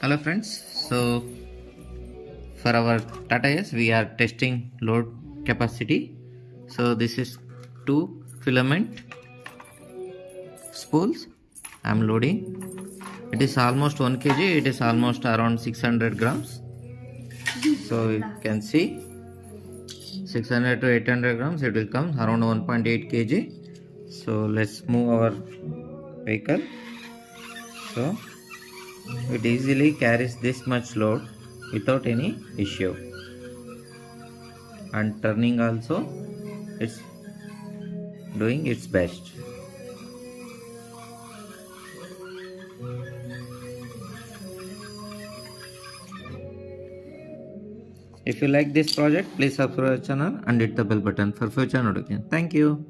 Hello friends, so for our tata we are testing load capacity. So this is 2 filament spools I am loading. It is almost 1 kg, it is almost around 600 grams. So you can see 600 to 800 grams, it will come around 1.8 kg. So let's move our vehicle. So it easily carries this much load without any issue, and turning also it's doing its best. If you like this project, please subscribe our channel and hit the bell button for future notifications. Thank you.